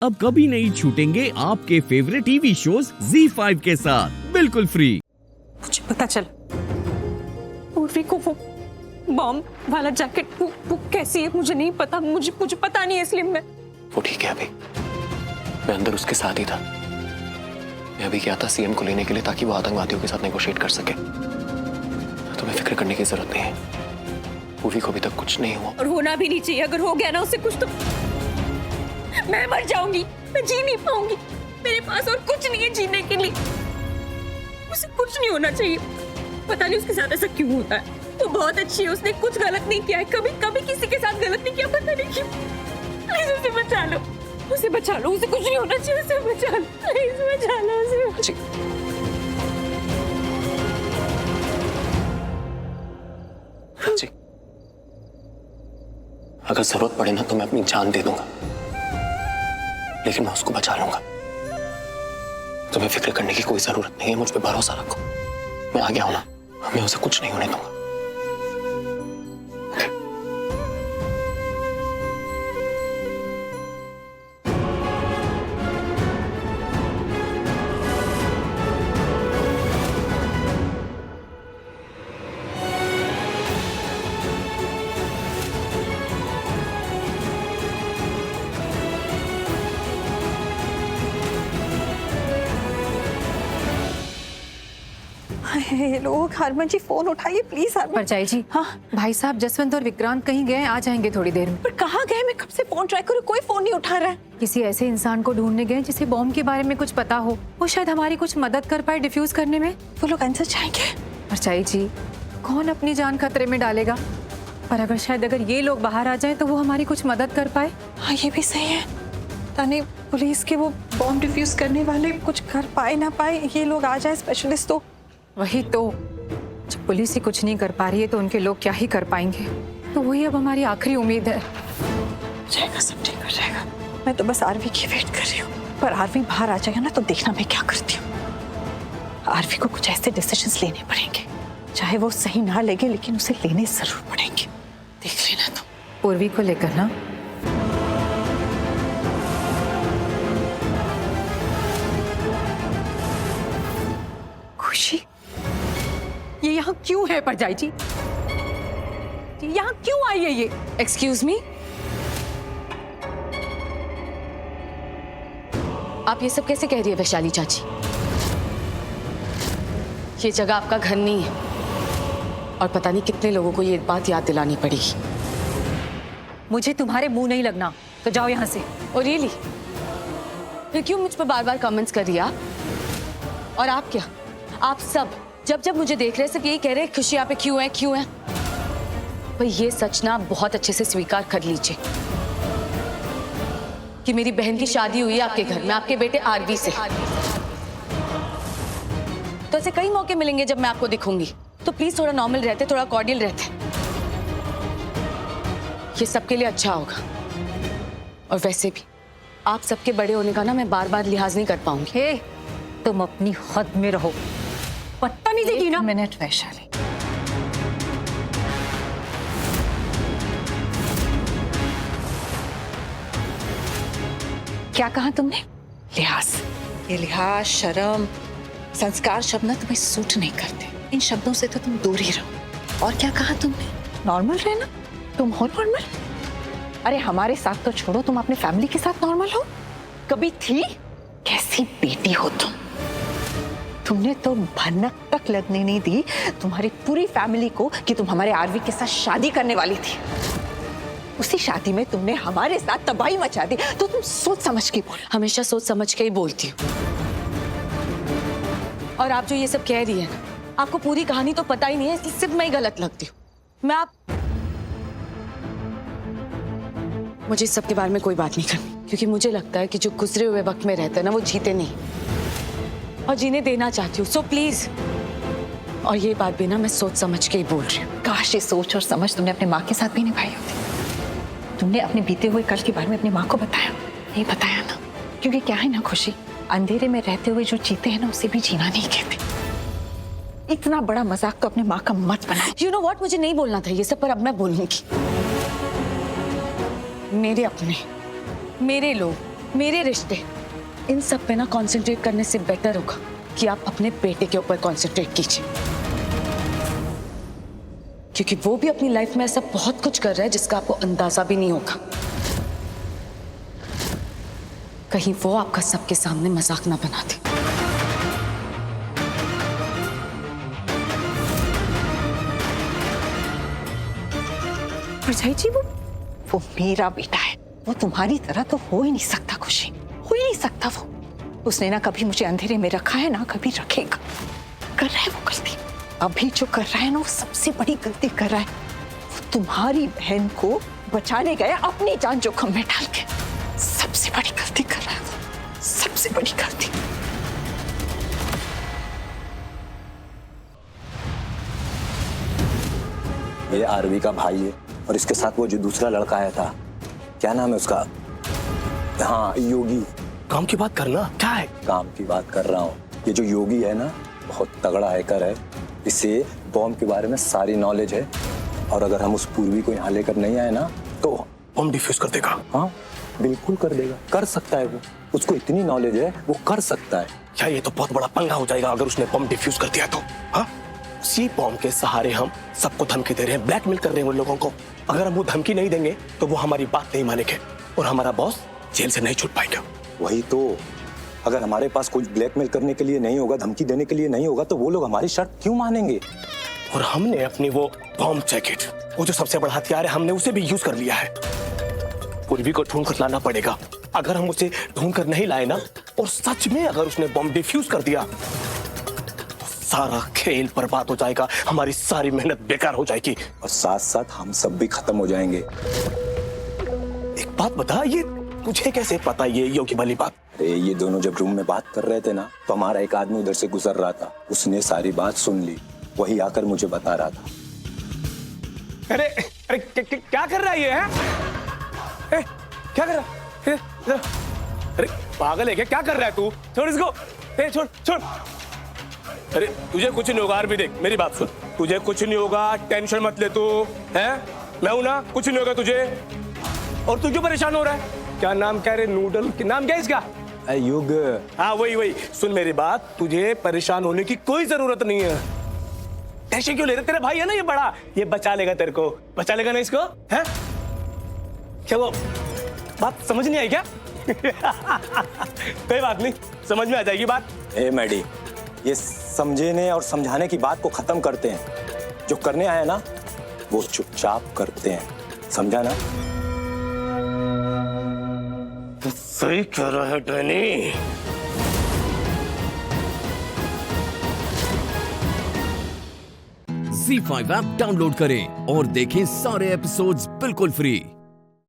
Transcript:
अब कभी नहीं छूटेंगे आपके फेवरेट टीवी शोज ZEE5 के साथ बिल्कुल फ्री। मुझे पता चल उर्वी को वो बॉम्ब वाला जैकेट वो कैसी है मुझे नहीं पता, मुझे पता नहीं है, इसलिए मैं वो ठीक है। अभी मैं अंदर उसके साथ ही था। मैं अभी गया था सीएम को लेने के लिए ताकि वो आतंकवादियों के साथ नेगोशिएट कर सके। तुम्हें फिक्र करने की जरूरत नहीं है। उर्वी को अभी तक कुछ नहीं हुआ और होना भी नहीं चाहिए। अगर हो गया ना उसे कुछ तो मैं मर जाऊंगी, मैं जी नहीं पाऊंगी। मेरे पास और कुछ नहीं है जीने के लिए। उसे कुछ नहीं होना चाहिए। पता नहीं उसके साथ ऐसा क्यों होता है। वो बहुत अच्छी है, उसने कुछ गलत नहीं किया है, कभी किसी के साथ गलत नहीं किया, पता नहीं क्यों। प्लीज उसे बचा लो, उसे बचा लो, उसे कुछ नहीं होना चाहिए, उसे बचा लो, प्लीज बचा लो उसे। जी, अगर जरूरत पड़े ना तो मैं अपनी जान दे दूंगा, लेकिन मैं उसको बचा लूंगा। तुम्हें फिक्र करने की कोई जरूरत नहीं है, मुझ पे भरोसा रखो। मैं आ गया हूं ना, मैं उसे कुछ नहीं होने दूंगा। ये लोग, हरमन जी फोन उठाइए प्लीज। हरमन परछाई जी, हाँ भाई साहब जसवंत और विक्रांत कहीं गए हैं, आ जाएंगे थोड़ी देर में। पर कहाँ गए? मैं कब से फोन ट्राई करूँ, कोई फोन नहीं उठा रहा है। किसी ऐसे इंसान को ढूंढने गए जिसे बॉम्ब के बारे में कुछ पता हो, वो शायद हमारी कुछ मदद कर पाए डिफ्यूज करने में। वो लोग आंसर चाहेंगे। परछाई जी, कौन अपनी जान खतरे में डालेगा? पर अगर ये लोग बाहर आ जाएं तो वो हमारी कुछ मदद कर पाए। हाँ ये भी सही है। ताने पुलिस के वो बॉम्ब डिफ्यूज करने वाले कुछ कर पाए ना पाए, ये लोग आ जाए स्पेशलिस्ट तो। वही तो, जब पुलिस ही कुछ नहीं कर पा रही है तो उनके लोग क्या ही कर पाएंगे। तो वही अब हमारी आखिरी उम्मीद है। जाएगा, सब ठीक हो जाएगा। मैं तो बस आरवी की वेट कर रही हूँ। पर आरवी बाहर आ जाएगा ना तो देखना मैं क्या करती हूँ। आरवी को कुछ ऐसे डिसीजंस लेने पड़ेंगे, चाहे वो सही ना लगे लेकिन उसे लेने जरूर पड़ेंगे। देख लेना तुम। पूर्वी को लेकर ना, खुशी ये यहाँ क्यों है परछाई जी? यहाँ क्यों आई है ये? एक्सक्यूज मी, आप ये सब कैसे कह रही है वैशाली चाची? ये जगह आपका घर नहीं है और पता नहीं कितने लोगों को ये बात याद दिलानी पड़ेगी। मुझे तुम्हारे मुंह नहीं लगना, तो जाओ यहाँ से। और रियली फिर क्यों मुझ पर बार बार कमेंट्स कर रही है आप? और आप क्या, आप सब जब मुझे देख रहे हैं सब यही कह रहे हैं खुशी यहाँ पे क्यों है। पर ये सच ना बहुत अच्छे से स्वीकार कर लीजिए कि मेरी बहन की शादी हुई है आपके घर में, आपके बेटे आरवी से। तो ऐसे कई मौके मिलेंगे जब मैं आपको दिखूंगी, तो प्लीज थोड़ा नॉर्मल रहते, थोड़ा कॉर्डियल रहते, ये सबके लिए अच्छा होगा। और वैसे भी आप सबके बड़े होने का ना मैं बार बार लिहाज नहीं कर पाऊंगी। हे, तुम अपनी हद में रहो, बदतमीजी की ना। मिनट वैशाली, क्या कहा तुमने? लिहाज। ये लिहाज, शर्म, संस्कार शब्द ना तुम्हें सूट नहीं करते। इन शब्दों से तो तुम दूर ही रहो। और क्या कहा तुमने? नॉर्मल रहना? तुम हो नॉर्मल? अरे हमारे साथ तो छोड़ो, तुम अपने फैमिली के साथ नॉर्मल हो? कभी थी? कैसी बेटी हो तुम? तुमने तो भनक तक लगने नहीं दी तुम्हारी पूरी फैमिली को कि तुम हमारे आरवी के साथ शादी करने वाली थी। उसी शादी में तुमने हमारे साथ तबाही मचा दी। तो तुम सोच समझ के बोलो। हमेशा सोच समझ के ही बोलती हूँ। और आप जो ये सब कह रही है ना, आपको पूरी कहानी तो पता ही नहीं है, इसलिए सिर्फ मैं ही गलत लगती हूँ। मुझे इस सब के बारे में कोई बात नहीं करनी, क्योंकि मुझे लगता है कि जो गुजरे हुए वक्त में रहते हैं ना वो जीते नहीं, और जीने देना चाहती हूँ। सो प्लीज, और ये बात भी ना मैं सोच समझ के ही बोल रही हूँ। काश ये सोच और समझ तुमने अपने माँ के साथ भी निभाई होती। तुमने अपने बीते हुए कल के बारे में अपनी माँ को बताया नहीं? बताया ना, क्योंकि क्या है ना खुशी, अंधेरे में रहते हुए जो जीते हैं ना उसे भी जीना नहीं कहते। इतना बड़ा मजाक तो अपने माँ का मत बनाओ। You know what, मुझे नहीं बोलना था ये सब, पर अब मैं बोलूंगी। मेरे अपने, मेरे लोग मेरे रिश्ते, इन सब पे ना कंसंट्रेट करने से बेटर होगा कि आप अपने बेटे के ऊपर कंसंट्रेट कीजिए, क्योंकि वो भी अपनी लाइफ में ऐसा बहुत कुछ कर रहा है जिसका आपको अंदाजा भी नहीं होगा। कहीं वो आपका सबके सामने मजाक ना बना दे। परछाई जी, वो मेरा बेटा है, वो तुम्हारी तरह तो हो ही नहीं सकता खुशी, हो ही नहीं सकता। वो उसने ना कभी मुझे अंधेरे में रखा है ना कभी रखेगा। कर रहा है वो गलती, अभी जो कर रहा है ना वो सबसे बड़ी गलती कर रहा है। वो तुम्हारी बहन को बचाने गया अपनी जान जोखिम में डाल के, सबसे बड़ी गलती कर रहा है वो, सबसे बड़ी गलती। ये आरवी का भाई है और इसके साथ वो जो दूसरा लड़का आया था, क्या नाम है उसका? हाँ, योगी। काम की बात करना क्या है? काम की बात कर रहा हूँ। ये जो योगी है ना, बहुत तगड़ा हैकर है। इसे बॉम्ब के बारे में सारी नॉलेज है और अगर हम उस पूर्वी को यहाँ लेकर नहीं आए ना तो बम डिफ्यूज कर देगा। हाँ, बिल्कुल कर देगा, कर सकता है वो। उसको इतनी नॉलेज है, वो कर सकता है। क्या ये तो बहुत बड़ा पंगा हो जाएगा अगर उसने बम डिफ्यूज कर दिया तो। हाँ, उसी बॉम्ब के सहारे हम सबको धमकी दे रहे हैं, ब्लैकमेल कर रहे हैं उन लोगों को। अगर हम वो धमकी नहीं देंगे तो वो हमारी बात नहीं मानेंगे और हमारा बॉस जेल से नहीं छूट पाएगा। वही तो, अगर हमारे पास कोई ब्लैकमेल करने के लिए नहीं होगा, धमकी देने के लिए नहीं होगा, तो वो लोग हमारी शर्त क्यों मानेंगे? और हमने अपनी वो बॉम्ब जैकेट, वो जो सबसे बड़ा हथियार है, हमने उसे भी यूज कर लिया है। पूर्वी को ढूंढ कर लाना पड़ेगा। अगर हम उसे ढूंढ कर नहीं लाए ना और सच में अगर उसने बॉम्ब डिफ्यूज कर दिया तो सारा खेल बर्बाद हो जाएगा, हमारी सारी मेहनत बेकार हो जाएगी और साथ साथ हम सब भी खत्म हो जाएंगे। एक बात बता, ये तुझे कैसे पता ये योगी वाली बात? अरे ये दोनों जब रूम में बात कर रहे थे ना तो हमारा एक आदमी उधर से गुजर रहा था, उसने सारी बात सुन ली, वही आकर मुझे बता रहा था। अरे अरे क्या कर रहा है ये? है क्या कर रहा है? अरे पागल है क्या? क्या कर रहा है तू? छोड़ इसको, छोड़ छोड़। अरे तुझे कुछ नहीं होगा। आरवी देख, मेरी बात सुन, तुझे कुछ नहीं होगा, टेंशन मत ले तू। है मैं हूं ना, कुछ नहीं होगा तुझे। और तू क्यों परेशान हो रहा है? क्या नाम क्या रे? नूडल के नाम क्या है इसका? युग। हाँ वही। सुन मेरी बात, तुझे परेशान होने की कोई जरूरत नहीं है। टेंशन क्यों ले रहे? तेरा भाई है ना ये बड़ा, ये बचा लेगा तेरे को, बचा लेगा ना इसको। है क्या वो बात समझ नहीं आई क्या? कोई बात नहीं, समझ में आ जाएगी बात। ए मैडी, ये समझने और समझाने की बात को खत्म करते हैं। जो करने आए ना वो चुपचाप करते हैं, समझा ना? तो सही कह रहा है डैनी। Z5 ऐप डाउनलोड करें और देखें सारे एपिसोड्स बिल्कुल फ्री।